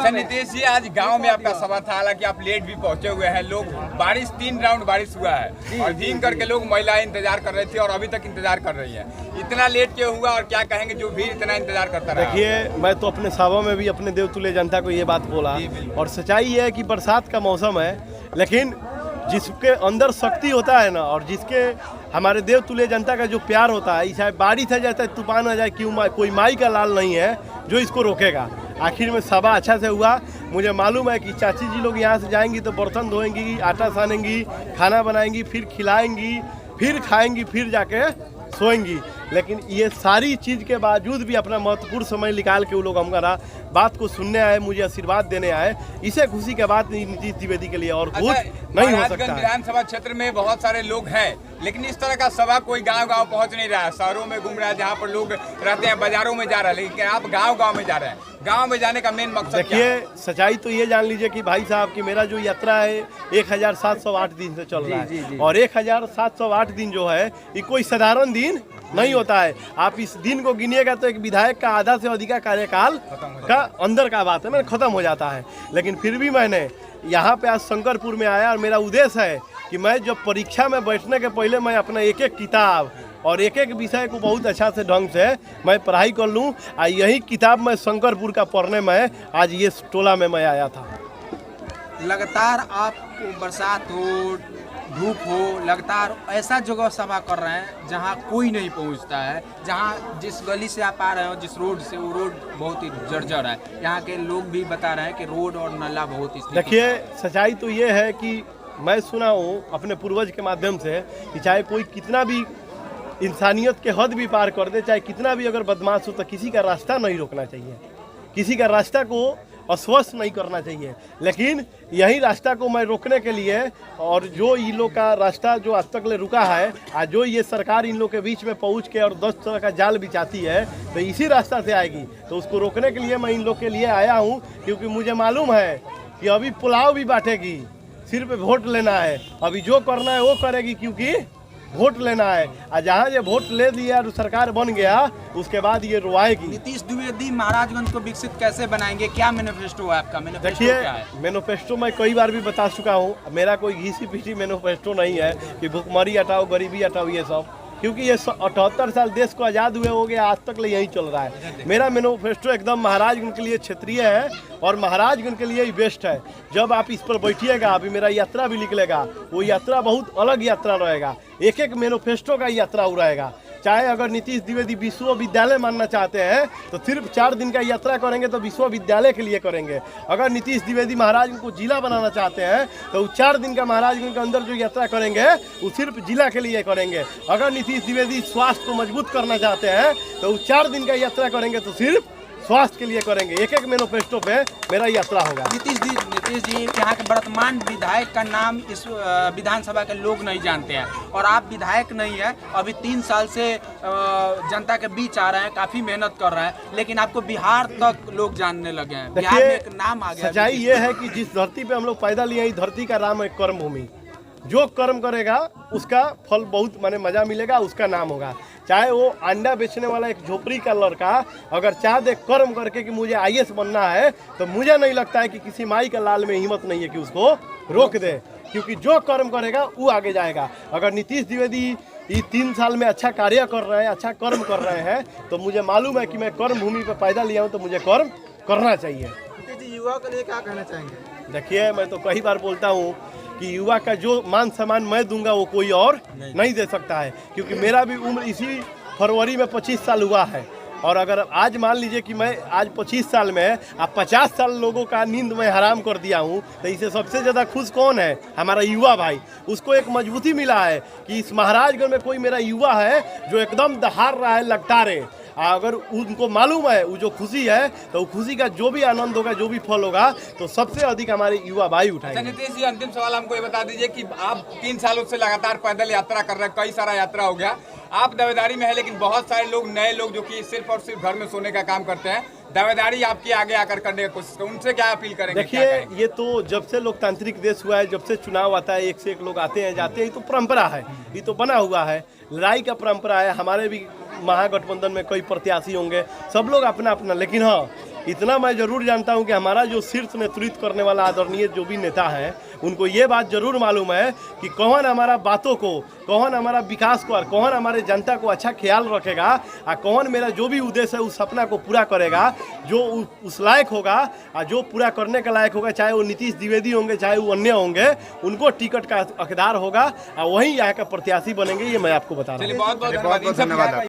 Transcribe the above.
अच्छा नीतीश जी, आज गांव में आपका सभा था, हालांकि आप लेट भी पहुंचे हुए हैं। लोग बारिश 3 राउंड बारिश हुआ है और भीग करके लोग महिलाएं इंतजार कर रही थी और अभी तक इंतजार कर रही है। इतना लेट क्यों हुआ और क्या कहेंगे जो भीड़ इतना इंतजार करता रहा? देखिए, मैं तो अपने सभा में भी अपने देवतुल्य जनता को ये बात बोला और सच्चाई ये है कि बरसात का मौसम है, लेकिन जिसके अंदर शक्ति होता है ना और जिसके हमारे देवतुल्य जनता का जो प्यार होता है, चाहे बारिश आ जाए तूफान आ जाए, क्यों कोई माई का लाल नहीं है जो इसको रोकेगा। आखिर में सभा अच्छा से हुआ। मुझे मालूम है कि चाची जी लोग यहाँ से जाएंगी तो बर्तन धोएंगी, आटा सानेंगी, खाना बनाएंगी, फिर खिलाएंगी, फिर खाएंगी, फिर जाके सोएंगी। लेकिन ये सारी चीज़ के बावजूद भी अपना महत्वपूर्ण समय निकाल के वो लोग हमारा बात को सुनने आए, मुझे आशीर्वाद देने आए। इसे खुशी के बात नीतीश द्विवेदी के लिए और कुछ नहीं हो सकता है। विधानसभा क्षेत्र में बहुत सारे लोग हैं, लेकिन इस तरह का सभा कोई गांव-गांव पहुंच नहीं रहा है। शहरों में घूम रहा है, जहां पर लोग रहते हैं, बाजारों में जा रहा है, लेकिन आप गांव-गांव में जा रहे हैं। गांव में जाने का मेन मकसद क्या है? देखिए, सच्चाई तो ये जान लीजिए कि भाई साहब की मेरा जो यात्रा है 1708 दिन से चल रहा है और 1708 दिन जो है ये कोई साधारण दिन नहीं होता है। आप इस दिन को गिनिएगा तो एक विधायक का आधा से अधिक कार्यकाल का अंदर का बात है, मैंने खत्म हो जाता है। लेकिन फिर भी मैंने यहाँ पे आज शंकरपुर में आया और मेरा उद्देश्य है कि मैं जब परीक्षा में बैठने के पहले मैं अपना एक एक किताब और एक एक विषय को बहुत अच्छा से ढंग से मैं पढ़ाई कर लूँ। यही किताब मैं शंकरपुर का पढ़ने में आज ये टोला में मैं आया था। लगातार आपको बरसात हो, धूप हो, लगातार ऐसा जगह सभा कर रहे हैं जहां कोई नहीं पहुंचता है, जहां जिस गली से आप आ रहे हो, जिस रोड से, वो रोड बहुत ही जर्जर है। यहाँ के लोग भी बता रहे हैं कि रोड और नाला बहुत ही। देखिए, सच्चाई तो ये है कि मैं सुना हूँ अपने पूर्वज के माध्यम से कि चाहे कोई कितना भी इंसानियत के हद भी पार कर दे, चाहे कितना भी अगर बदमाश हो, तो किसी का रास्ता नहीं रोकना चाहिए, किसी का रास्ता को अस्वस्थ नहीं करना चाहिए। लेकिन यही रास्ता को मैं रोकने के लिए और जो इन लोग का रास्ता जो आज तक ले रुका है, आज जो ये सरकार इन लोग के बीच में पहुंच के और 10 तरह का जाल बिछाती है, तो इसी रास्ता से आएगी। तो उसको रोकने के लिए मैं इन लोग के लिए आया हूं, क्योंकि मुझे मालूम है कि अभी पुलाव भी बांटेगी, सिर्फ वोट लेना है। अभी जो करना है वो करेगी, क्योंकि वोट लेना है। और जहाँ ये वोट ले लिया और सरकार बन गया, उसके बाद ये रुआएगी। नीतीश द्विवेदी महाराजगंज को विकसित कैसे बनाएंगे? क्या मैनिफेस्टो है आपका? देखिए, मैनिफेस्टो मैं कई बार भी बता चुका हूँ। मेरा कोई घिसी पीसी मैनिफेस्टो नहीं है कि भुखमरी हटाओ, गरीबी हटाओ, ये सब, क्योंकि ये 78 साल देश को आज़ाद हुए हो गया, आज तक ले यही चल रहा है। मेरा मैनिफेस्टो एकदम महाराजगंज के लिए क्षेत्रीय है और महाराजगंज के लिए ही बेस्ट है। जब आप इस पर बैठिएगा, अभी मेरा यात्रा भी निकलेगा, वो यात्रा बहुत अलग यात्रा रहेगा, एक एक मैनिफेस्टो का यात्रा रहेगा। चाहे अगर नीतीश द्विवेदी विश्वविद्यालय मानना चाहते हैं तो सिर्फ 4 दिन का यात्रा करेंगे तो विश्वविद्यालय के लिए करेंगे। अगर नीतीश द्विवेदी महाराजगंज को जिला बनाना चाहते हैं तो 4 दिन का महाराजगंज के अंदर जो यात्रा करेंगे वो सिर्फ जिला के लिए करेंगे। अगर नीतीश द्विवेदी स्वास्थ्य को मजबूत करना चाहते हैं तो 4 दिन का यात्रा करेंगे तो सिर्फ स्वास्थ्य के लिए करेंगे। एक एक मैनिफेस्टो पे मेरा यात्रा होगा। नीतीश जी, यहाँ के वर्तमान विधायक का नाम इस विधानसभा के लोग नहीं जानते हैं और आप विधायक नहीं है, अभी 3 साल से जनता के बीच आ रहे हैं, काफी मेहनत कर रहे हैं, लेकिन आपको बिहार तक लोग जानने लगे हैं। बिहार में एक नाम आ गया। सच्चाई ये है कि जिस धरती पे हम लोग पैदा लिए, इस धरती का नाम है कर्म भूमि। जो कर्म करेगा उसका फल बहुत माने मजा मिलेगा, उसका नाम होगा। चाहे वो अंडा बेचने वाला एक झोपड़ी का लड़का अगर चाह दे कर्म करके कि मुझे IAS बनना है, तो मुझे नहीं लगता है कि किसी माई का लाल में हिम्मत नहीं है कि उसको रोक दे, क्योंकि जो कर्म करेगा वो आगे जाएगा। अगर नीतीश द्विवेदी ये 3 साल में अच्छा कार्य कर रहे हैं, अच्छा कर्म कर रहे हैं, तो मुझे मालूम है कि मैं कर्म भूमि पर पैदा लिया हूँ, तो मुझे कर्म करना चाहिए। युवा के लिए क्या कहना चाहेंगे? देखिए, मैं तो कई बार बोलता हूँ कि युवा का जो मान सम्मान मैं दूंगा वो कोई और नहीं दे सकता है, क्योंकि मेरा भी उम्र इसी फरवरी में 25 साल हुआ है। और अगर आज मान लीजिए कि मैं आज 25 साल में अब 50 साल लोगों का नींद में हराम कर दिया हूँ, तो इससे सबसे ज़्यादा खुश कौन है? हमारा युवा भाई। उसको एक मजबूती मिला है कि इस महाराजगंज में कोई मेरा युवा है जो एकदम दहाड़ रहा है, लगता रहे। अगर उनको मालूम है वो जो खुशी है, तो खुशी का जो भी आनंद होगा, जो भी फल होगा, तो सबसे अधिक हमारे युवा भाई उठाएंगे। नीतीश जी, अंतिम सवाल हमको ये बता दीजिए कि आप 3 सालों से लगातार पैदल यात्रा कर रहे हैं, कई सारा यात्रा हो गया, आप दावेदारी में है, लेकिन बहुत सारे लोग, नए लोग जो कि सिर्फ और सिर्फ घर में सोने का काम करते हैं, दावेदारी आपकी आगे आकर करने की कोशिश करें, उनसे क्या अपील करेंगे? देखिए, ये तो जब से लोकतांत्रिक देश हुआ है, जब से चुनाव आता है, एक से एक लोग आते हैं जाते हैं, ये तो परंपरा है, ये तो बना हुआ है, लड़ाई का परंपरा है। हमारे भी महागठबंधन में कई प्रत्याशी होंगे, सब लोग अपना अपना, लेकिन हाँ, इतना मैं जरूर जानता हूं कि हमारा जो शीर्ष नेतृत्व करने वाला आदरणीय जो भी नेता है, उनको ये बात जरूर मालूम है कि कौन हमारा बातों को, कौन हमारा विकास को और कौन हमारे जनता को अच्छा ख्याल रखेगा और कौन मेरा जो भी उद्देश्य है उस सपना को पूरा करेगा, जो उस लायक होगा और जो पूरा करने के लायक होगा, चाहे वो नीतीश द्विवेदी होंगे चाहे वो अन्य होंगे, उनको टिकट का हकदार होगा और वही यहाँ का प्रत्याशी बनेंगे। ये मैं आपको बता रहा हूँ। बहुत बहुत धन्यवाद।